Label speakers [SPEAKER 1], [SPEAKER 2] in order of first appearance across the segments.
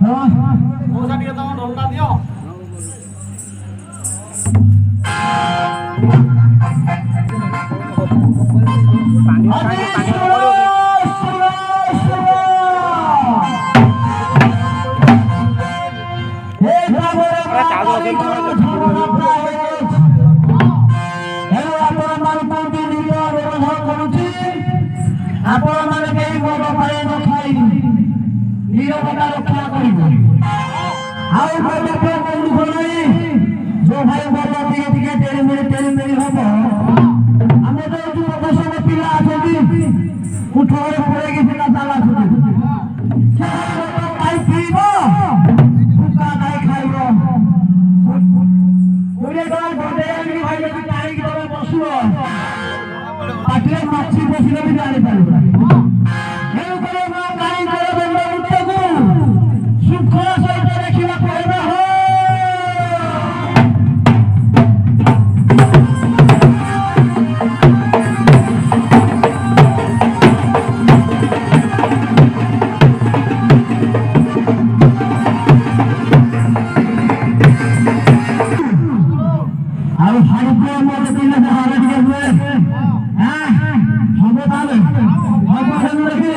[SPEAKER 1] ମଉସା ଟିକେ ତମ ଢୋଲଟା ଦିଅ।
[SPEAKER 2] ଆପଣମାନେ କେହି ମଦ ପାଣି ନ ଖାଇ ନିରବତା ରକ୍ଷା କରିବ। ଆଉ ମନ୍ଦିର ନାହିଁ ଯୋଉ ଭାଇ ମଦ ଟିକେ ଟିକେ ଟେଣି ହବ। ଆମେ ଯୋଉ ଯୁବକ ସବୁ ପିଲା ଅଛନ୍ତି ଉଠରେ ପଳେଇକି ପିଲା ଚାଲାଛନ୍ତି ଖାଇ ପିଇବ ଭୁକା ନାଇଁ ଖାଇବ। 20 ଟଙ୍କା ଘଣ୍ଟେ ଆଣିକି ଭାଇ ଯଦି ଟାଣିକି ତମେ ବସିବ ପାଟିରେ ମାଛି ବସିଲେ ବି ଜାଣିପାରିବ। ତେଣୁକରି ମା ଗାଈଙ୍କର ଦଣ୍ଡ ମୁକ୍ତକୁ ଶୃଙ୍ଖଳା ସହିତ ଦେଖିବାକୁ ହେବା। ଆଉ ହାରିପୁଅ ମତେ ଦିନେ ହାରେ ଟିକେ ହୁଏ ହବ ତାହେଲେ ହବ ଦେଖି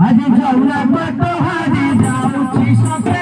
[SPEAKER 2] ଆଜି ଯାଉନା ବାଟ ହାରି ଯାଉଛି ସତେ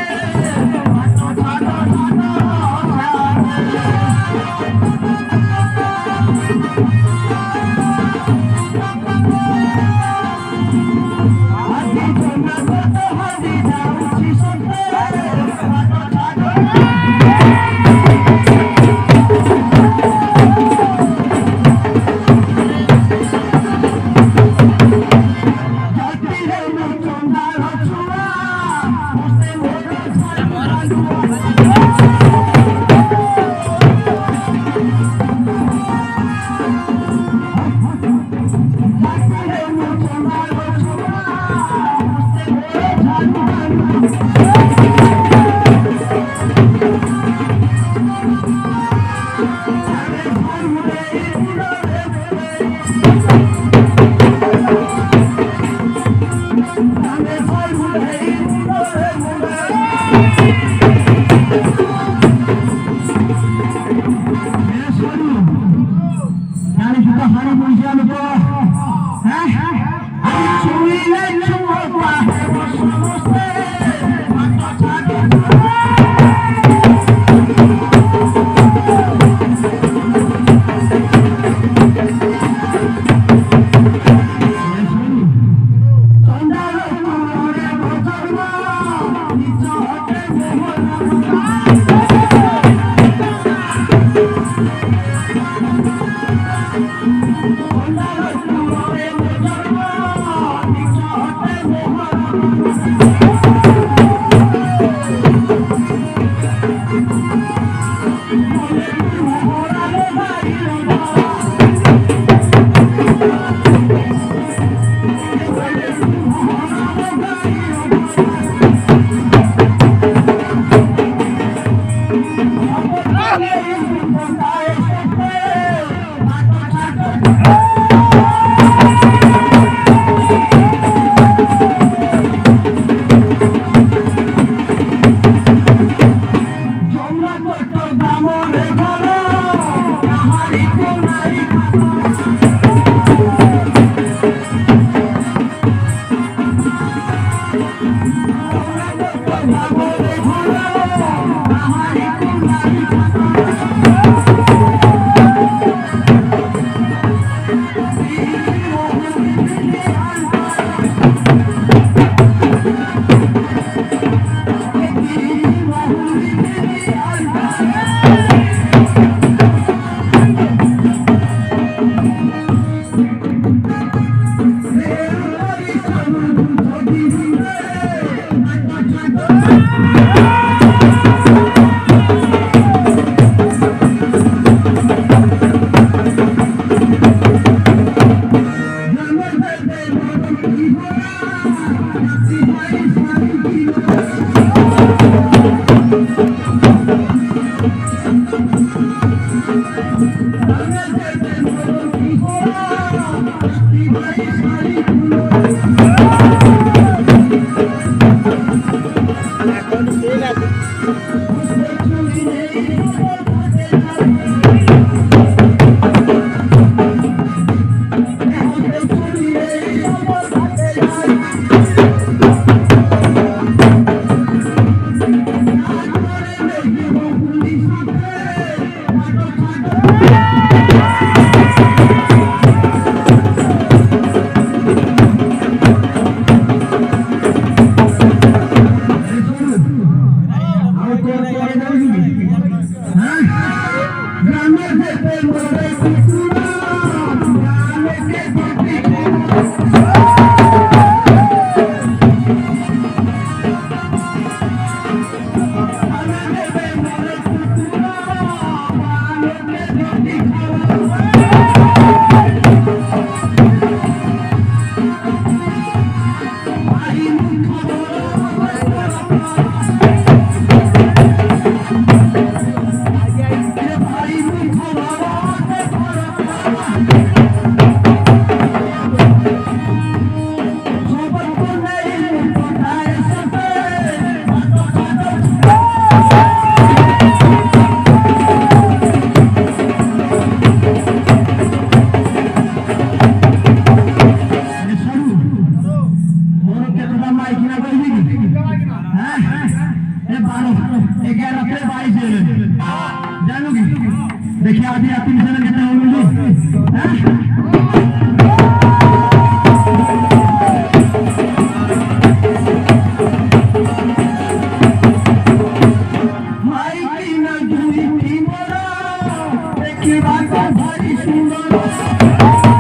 [SPEAKER 2] एक रात्रे 22 जानो की देखिए आधी रात में चले कितने होंगे माई की नजूरी की मोरा देखी बात भारी सुंदर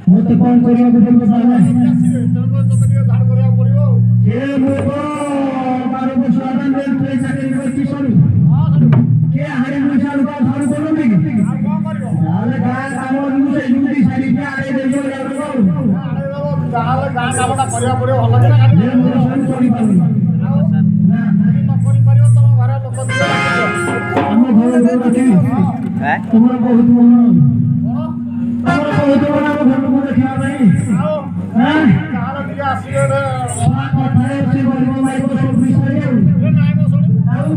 [SPEAKER 2] मत कौन करियो गुडल को साला के मोको मारो को स्वागत देल पे चाकरी को की सरू के हरे मुसाल को धारू बोलो नहीं आले गा काम नु से जुदी सारी पे आले देयो यार को आले गा कामटा करिया पड़ियो भलो के ना ये मोर सन करी पानी ना न करी परियो तम घर लोक दियो हम घर को रखी हैं तुमरा बहुत मन तुमरा बहुत मन घर को देखा नहीं हैं काल दिया आसीले रे कथारे से बोलबो माई को सब विषय ए नाइ मो सोडी आउ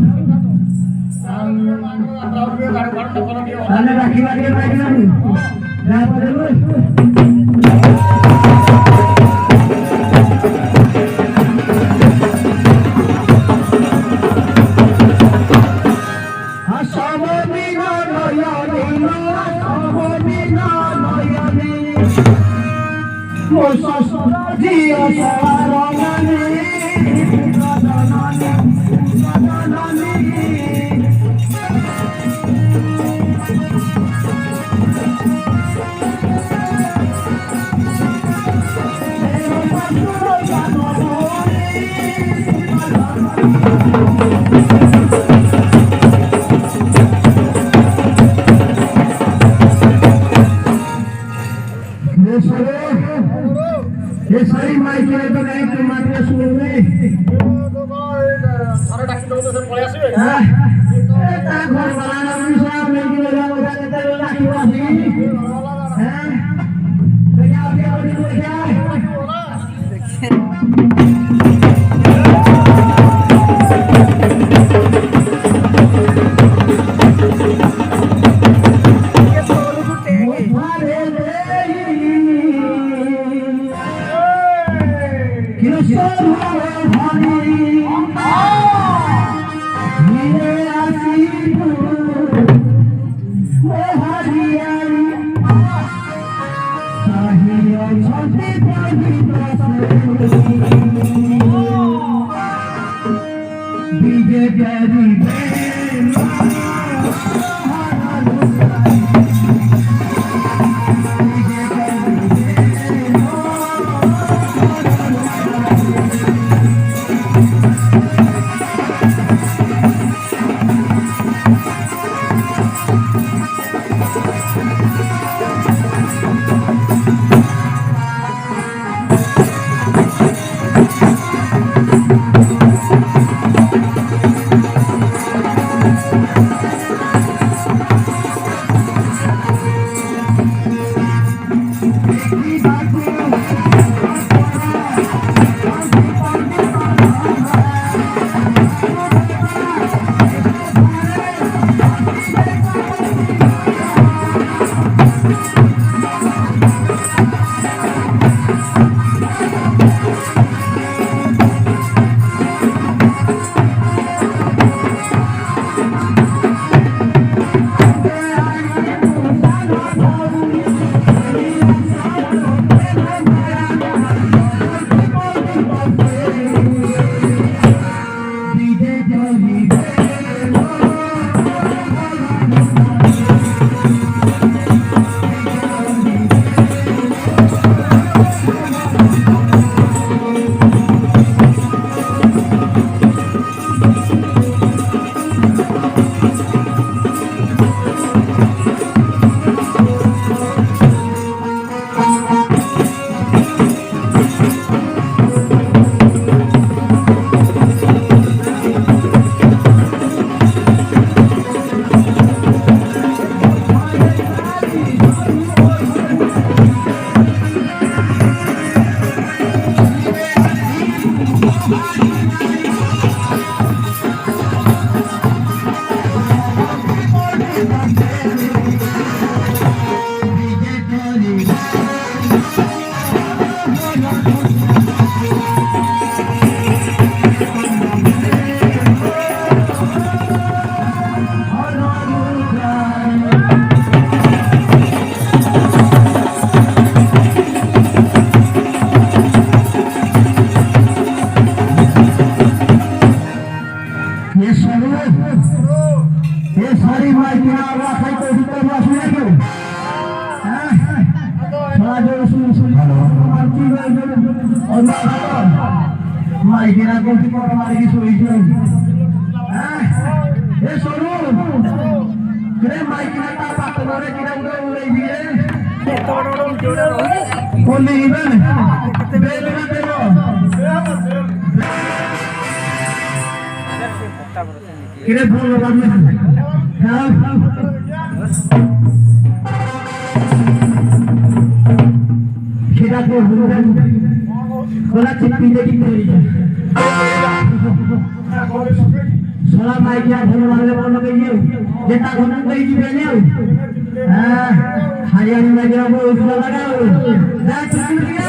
[SPEAKER 2] काल मानो आउ के गाड़ी घर तो कर दियो आले राखी बाकी माई ना जा पड़े ये सारी माइक के तो नहीं तो मात्र सुन में तो सारे डॉक्टर तो सब पड़े आसे हां ता घर बनाना भी सब लेके ले जाओ जाते तो लाठी वासी हैं तो क्या क्या बोल भारी খালি মাইকি না ওরা খাই তো ভিতরে বসে রাখো হ্যাঁ সারা জোরে শুনি ভালো আর কি বলবে ওরা ভালো মাইকি না কোটি করে মারি কি শুইছো হ্যাঁ এ শোনো রে মাইকি না তা পাত করে কিরা উড়ে দিয়ে কোন দিবে বেলে না দেবো কিরে ফোন লাগবে হ্যাঁ সেটা তো বুঝবেন কোলা চিপি দেখি করি সোলা মাইকিয়া ফোন লাগলে বলো কে ইউ যেটা ঘন কই দিবে নেও হ্যাঁ হারিয়ানি মাইকিয়া বল লাগাও যা চিপি